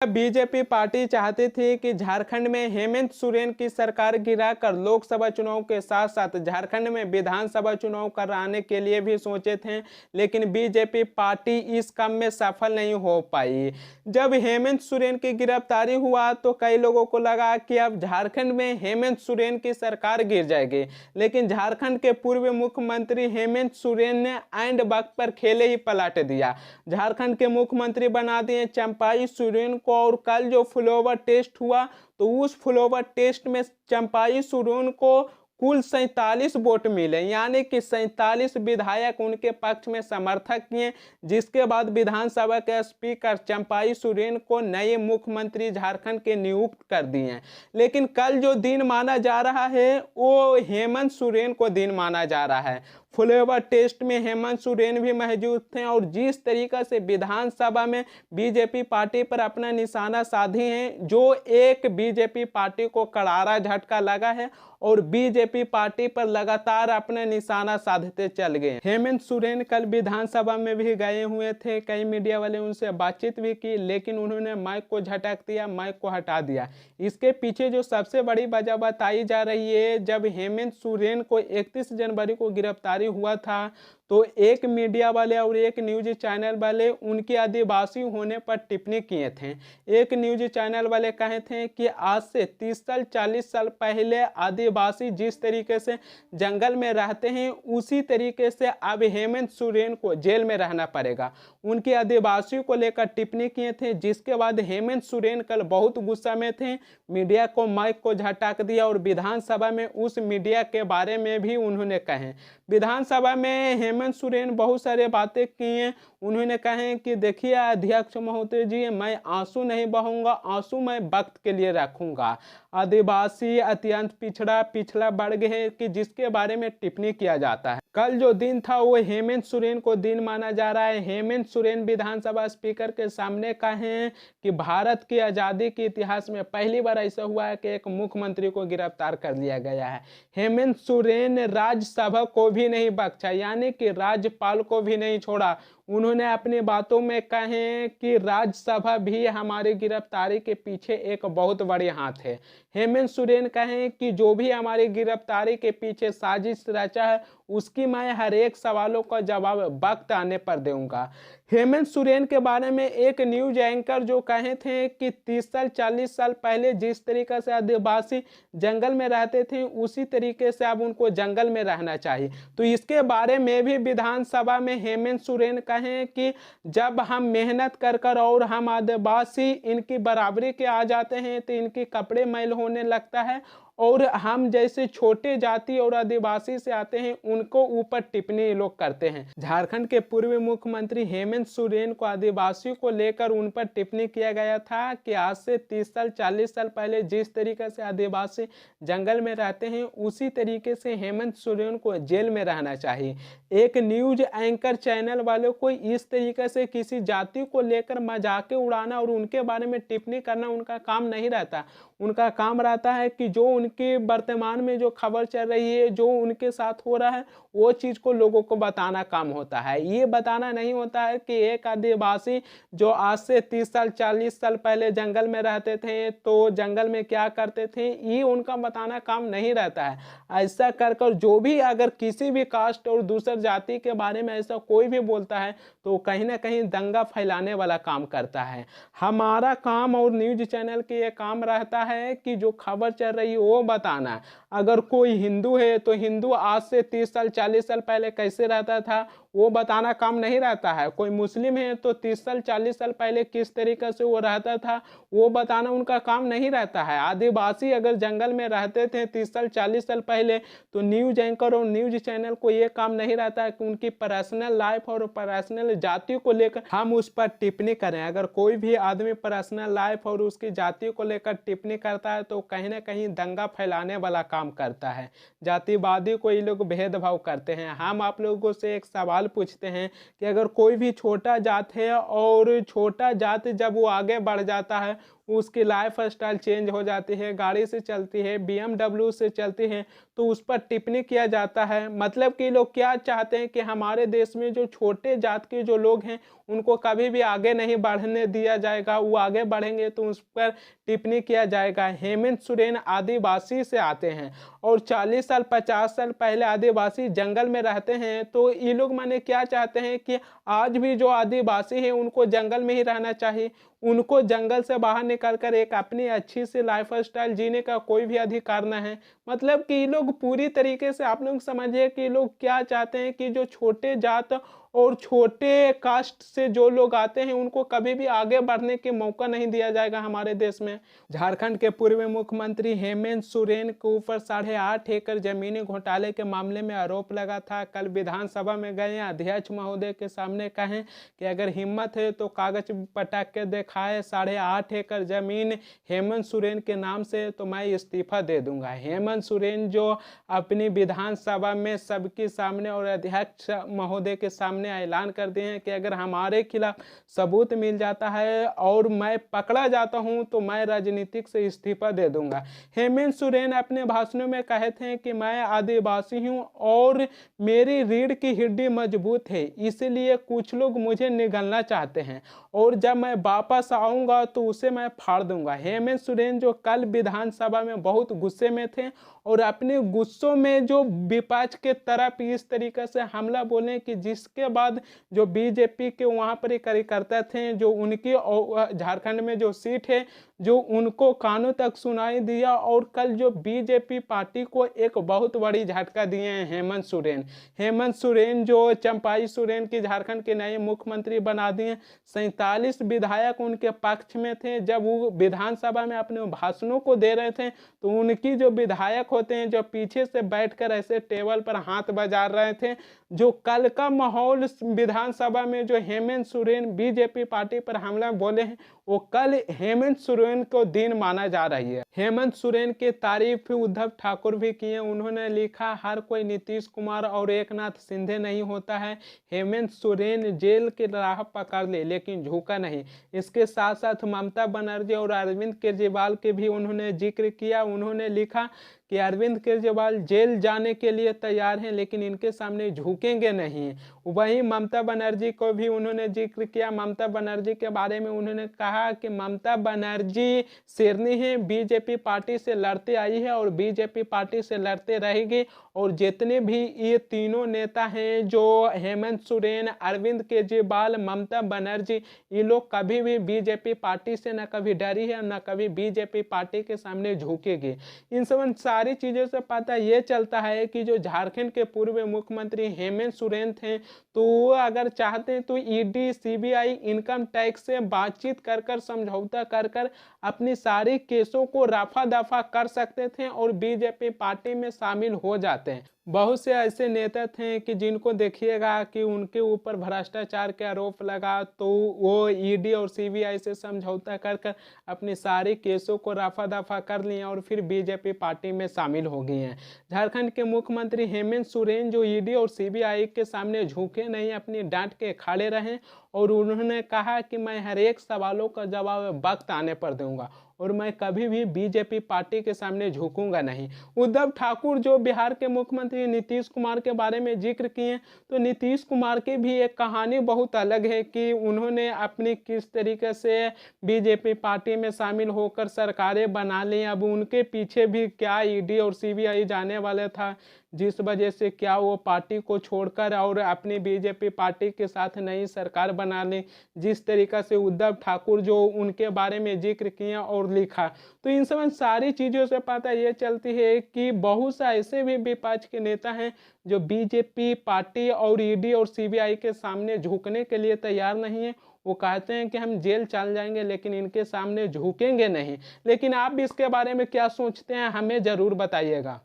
BJP party चाहती थी कि झारखंड में हेमंत सोरेन की सरकार गिराकर लोकसभा चुनाव के साथ साथ झारखंड में विधानसभा चुनाव कराने के लिए भी सोचे थे, लेकिन बीजेपी पार्टी इस काम में सफल नहीं हो पाई। जब हेमंत सोरेन की गिरफ्तारी हुआ तो कई लोगों को लगा कि अब झारखंड में हेमंत सोरेन की सरकार गिर जाएगी, लेकिन झारखंड के पूर्व मुख्यमंत्री हेमंत सोरेन ने एंड वक्त पर खेले ही पलट दिया। झारखंड के मुख्यमंत्री बना दिए चंपाई सोरेन को। और कल जो फ्लोवर टेस्ट हुआ तो उस फ्लोवर टेस्ट में चंपाई सोरेन को कुल 47 वोट मिले, यानी कि 47 विधायक उनके पक्ष में समर्थक किए, जिसके बाद विधानसभा के स्पीकर चंपाई सोरेन को नए मुख्यमंत्री झारखंड के नियुक्त कर दिए। लेकिन कल जो दिन माना जा रहा है वो हेमंत सोरेन को दिन माना जा रहा है। फ्लेवर टेस्ट में हेमंत सोरेन भी मौजूद थे और जिस तरीका से विधानसभा में बीजेपी पार्टी पर अपना निशाना साधी हैं, जो एक बीजेपी पार्टी को करारा झटका लगा है और बीजेपी पार्टी पर लगातार अपना निशाना साधते चल गए। हेमंत सोरेन कल विधानसभा में भी गए हुए थे, कई मीडिया वाले उनसे बातचीत भी की, लेकिन उन्होंने माइक को झटक दिया, माइक को हटा दिया। इसके पीछे जो सबसे बड़ी वजह बताई जा रही है, जब हेमंत सोरेन को 31 जनवरी को गिरफ्तारी हुआ था तो एक मीडिया वाले और एक न्यूज चैनल वाले उनके आदिवासी होने पर टिप्पणी किए थे। एक न्यूज चैनल वाले कहे थे कि आज से 30 साल 40 साल पहले आदिवासी जिस तरीके से जंगल में रहते हैं उसी तरीके से अब हेमंत सोरेन को जेल में रहना पड़ेगा। उनके आदिवासियों को लेकर टिप्पणी किए थे, जिसके बाद हेमंत सोरेन कल बहुत गुस्सा में थे, मीडिया को माइक को झटक दिया और विधानसभा में उस मीडिया के बारे में भी उन्होंने कहे। विधानसभा में हेमंत सोरेन बहुत सारे बातें किए। उन्होंने कहे कि देखिए अध्यक्ष महोदय जी, मैं आंसू नहीं बहाऊंगा, आंसू मैं वक्त के लिए रखूंगा। आदिवासी अत्यंत पिछड़ा वर्ग है कि जिसके बारे में टिप्पणी किया जाता है। कल जो दिन था वो हेमंत सोरेन को दिन माना जा रहा है। हेमंत सोरेन विधानसभा स्पीकर के सामने कहे कि भारत की आज़ादी के इतिहास में पहली बार ऐसा हुआ है कि एक मुख्यमंत्री को गिरफ्तार कर लिया गया है। हेमंत सोरेन ने राज्यसभा को भी नहीं बख्शा, यानी कि राज्यपाल को भी नहीं छोड़ा। उन्होंने अपनी बातों में कहे कि राज्यसभा भी हमारी गिरफ्तारी के पीछे एक बहुत बड़ी हाथ है। हेमंत सोरेन कहें कि जो भी हमारी गिरफ्तारी के पीछे साजिश रचा है उसकी मैं हर एक सवालों का जवाब वक्त आने पर दूंगा। हेमंत सोरेन के बारे में एक न्यूज एंकर जो कहे थे कि 30 साल 40 साल पहले जिस तरीके से आदिवासी जंगल में रहते थे उसी तरीके से अब उनको जंगल में रहना चाहिए। तो इसके बारे में भी विधानसभा में हेमंत सोरेन कहें कि जब हम मेहनत कर और हम आदिवासी इनकी बराबरी के आ जाते हैं तो इनके कपड़े मैल होने लगता है, और हम जैसे छोटे जाति और आदिवासी से आते हैं उनको ऊपर टिप्पणी लोग करते हैं। झारखंड के पूर्व मुख्यमंत्री हेमंत सोरेन को आदिवासियों को लेकर उन पर टिप्पणी किया गया था कि आज से 30 साल 40 साल पहले जिस तरीके से आदिवासी जंगल में रहते हैं उसी तरीके से हेमंत सोरेन को जेल में रहना चाहिए। एक न्यूज एंकर चैनल वालों को इस तरीके से किसी जाति को लेकर मजाक उड़ाना और उनके बारे में टिप्पणी करना उनका काम नहीं रहता। उनका काम रहता है कि जो उनके वर्तमान में जो खबर चल रही है, जो उनके साथ हो रहा है, वो चीज़ को लोगों को बताना काम होता है। ये बताना नहीं होता है कि एक आदिवासी जो आज से 30 साल 40 साल पहले जंगल में रहते थे तो जंगल में क्या करते थे, ये उनका बताना काम नहीं रहता है। ऐसा कर जो भी अगर किसी भी कास्ट और दूसर जाति के बारे में ऐसा कोई भी बोलता है तो कहीं ना कहीं दंगा फैलाने वाला काम करता है। हमारा काम और न्यूज चैनल के ये काम रहता है कि जो खबर चल रही है वो बताना। अगर कोई हिंदू है तो हिंदू आज से 30 साल 40 साल पहले कैसे रहता था वो बताना काम नहीं रहता है। कोई मुस्लिम है तो 30 साल 40 साल पहले किस तरीके से वो रहता था वो बताना उनका काम नहीं रहता है। आदिवासी अगर जंगल में रहते थे 30 साल 40 साल पहले तो न्यूज एंकर और न्यूज चैनल को ये काम नहीं रहता है कि उनकी पर्सनल लाइफ और पर्सनल जाति को लेकर हम उस पर टिप्पणी करें। अगर कोई भी आदमी पर्सनल लाइफ और उसकी जाति को लेकर टिप्पणी करता है तो कहीं ना कहीं दंगा फैलाने वाला काम करता है। जातिवादी को ये लोग भेदभाव करते हैं। हम आप लोगों से एक सवाल पूछते हैं कि अगर कोई भी छोटा जात है और छोटा जात जब वो आगे बढ़ जाता है उसकी लाइफ स्टाइल चेंज हो जाती है, गाड़ी से चलती है, BMW से चलती है, तो उस पर टिप्पणी किया जाता है। मतलब कि लोग क्या चाहते हैं कि हमारे देश में जो छोटे जात के जो लोग हैं उनको कभी भी आगे नहीं बढ़ने दिया जाएगा, वो आगे बढ़ेंगे तो उस पर टिप्पणी किया जाएगा। हेमंत सोरेन आदिवासी से आते हैं और 40 साल 50 साल पहले आदिवासी जंगल में रहते हैं, तो ये लोग माने क्या चाहते हैं कि आज भी जो आदिवासी हैं उनको जंगल में ही रहना चाहिए, उनको जंगल से बाहर निकल कर एक अपनी अच्छी सी लाइफ स्टाइल जीने का कोई भी अधिकार न है। मतलब कि ये लोग पूरी तरीके से आप लोग समझिए कि लोग क्या चाहते हैं कि जो छोटे जात और छोटे कास्ट से जो लोग आते हैं उनको कभी भी आगे बढ़ने के मौका नहीं दिया जाएगा हमारे देश में। झारखंड के पूर्व मुख्यमंत्री हेमंत सोरेन के ऊपर 8.5 एकड़ जमीनी घोटाले के मामले में आरोप लगा था। कल विधानसभा में गए अध्यक्ष महोदय के सामने कहें कि अगर हिम्मत है तो कागज पटक के दिखाए 8.5 एकड़ जमीन हेमंत सोरेन के नाम से तो मैं इस्तीफा दे दूंगा। हेमंत सोरेन जो अपनी विधानसभा में सबके सामने और अध्यक्ष महोदय के सामने ऐलान कर दिए हैं कि अगर हमारे खिलाफ सबूत मिल जाता है और मैं पकड़ा जाता हूं तो मैं राजनीतिक से इस्तीफा दे दूंगा। हेमंत सोरेन अपने भाषणों में कहे थे कि मैं आदिवासी हूं और मेरी रीढ़ की हड्डी मजबूत है, इसलिए कुछ लोग मुझे निगलना चाहते हैं और जब मैं वापस आऊंगा तो उसे मैं फाड़ दूंगा। हेमंत सोरेन जो कल विधानसभा में बहुत गुस्से में थे और अपने गुस्सों में जो विपक्ष के तरफ इस तरीके से हमला बोले कि जिसके बाद जो बीजेपी के वहां पर कार्यकर्ता थे, जो उनकी झारखंड में जो सीट है जो उनको कानों तक सुनाई दिया और कल जो बीजेपी पार्टी को एक बहुत बड़ी झटका दिए हैं हेमंत सोरेन। हेमंत सोरेन जो चंपाई सोरेन की झारखंड के नए मुख्यमंत्री बना दिए। 47 विधायक उनके पक्ष में थे जब वो विधानसभा में अपने भाषणों को दे रहे थे, तो उनकी जो विधायक होते हैं जो पीछे से बैठकर ऐसे टेबल पर हाथ बजा रहे थे। जो कल का माहौल विधानसभा में जो हेमंत सोरेन बीजेपी पार्टी पर हमला बोले हैं वो कल हेमंत सोरेन को दिन माना जा रही है। हेमंत सोरेन की तारीफ उद्धव ठाकुर भी किए। उन्होंने लिखा हर कोई नीतीश कुमार और एकनाथ शिंदे नहीं होता है। हेमंत सोरेन जेल की राह पकड़ ले लेकिन झुका नहीं। इसके साथ साथ ममता बनर्जी और अरविंद केजरीवाल के भी उन्होंने जिक्र किया। उन्होंने लिखा कि अरविंद केजरीवाल जेल जाने के लिए तैयार हैं लेकिन इनके सामने झुकेंगे नहीं। वहीं ममता बनर्जी को भी उन्होंने जिक्र किया। ममता बनर्जी के बारे में उन्होंने कहा कि ममता बनर्जी शेरनी है, बीजेपी पार्टी से लड़ते आई है और बीजेपी पार्टी से लड़ते रहेगी और जितने भी ये तीनों नेता हैं जो हेमंत सोरेन, अरविंद केजरीवाल, ममता बनर्जी, ये लोग कभी भी बीजेपी पार्टी से न कभी डरी है न कभी बीजेपी पार्टी के सामने झुकेगी। इन सब सारी चीज़ों से पता ये चलता है कि जो झारखंड के पूर्व मुख्यमंत्री हेमंत सोरेन थे तो वो अगर चाहते हैं तो ईडी, सीबीआई, इनकम टैक्स से बातचीत कर कर समझौता कर कर अपनी सारी केसों को रफा दफा कर सकते थे और बीजेपी पार्टी में शामिल हो जाते हैं। बहुत से ऐसे नेता थे कि जिनको देखिएगा कि उनके ऊपर भ्रष्टाचार के आरोप लगा तो वो ईडी और सीबीआई से समझौता कर कर अपनी सारी केसों को रफा दफा कर लिए और फिर बीजेपी पार्टी में शामिल हो गए हैं। झारखंड के मुख्यमंत्री हेमंत सोरेन जो ईडी और सीबीआई के सामने झुके नहीं, अपनी डांट के खड़े रहे और उन्होंने कहा कि मैं हर एक सवालों का जवाब वक्त आने पर दूंगा और मैं कभी भी बीजेपी पार्टी के सामने झुकूंगा नहीं। उद्धव ठाकुर जो बिहार के मुख्यमंत्री नीतीश कुमार के बारे में जिक्र किए तो नीतीश कुमार की भी एक कहानी बहुत अलग है कि उन्होंने अपनी किस तरीके से बीजेपी पार्टी में शामिल होकर सरकारें बना ली। अब उनके पीछे भी क्या ईडी और सीबीआई जाने वाला था, जिस वजह से क्या वो पार्टी को छोड़कर और अपनी बीजेपी पार्टी के साथ नई सरकार बना ली। जिस तरीक़ा से उद्धव ठाकुर जो उनके बारे में जिक्र किया और लिखा, तो इन सब सारी चीज़ों से पता ये चलती है कि बहुत से ऐसे भी विपक्ष के नेता हैं जो बीजेपी पार्टी और ईडी और सीबीआई के सामने झुकने के लिए तैयार नहीं है। वो कहते हैं कि हम जेल चल जाएंगे लेकिन इनके सामने झुकेंगे नहीं। लेकिन आप भी इसके बारे में क्या सोचते हैं, हमें ज़रूर बताइएगा।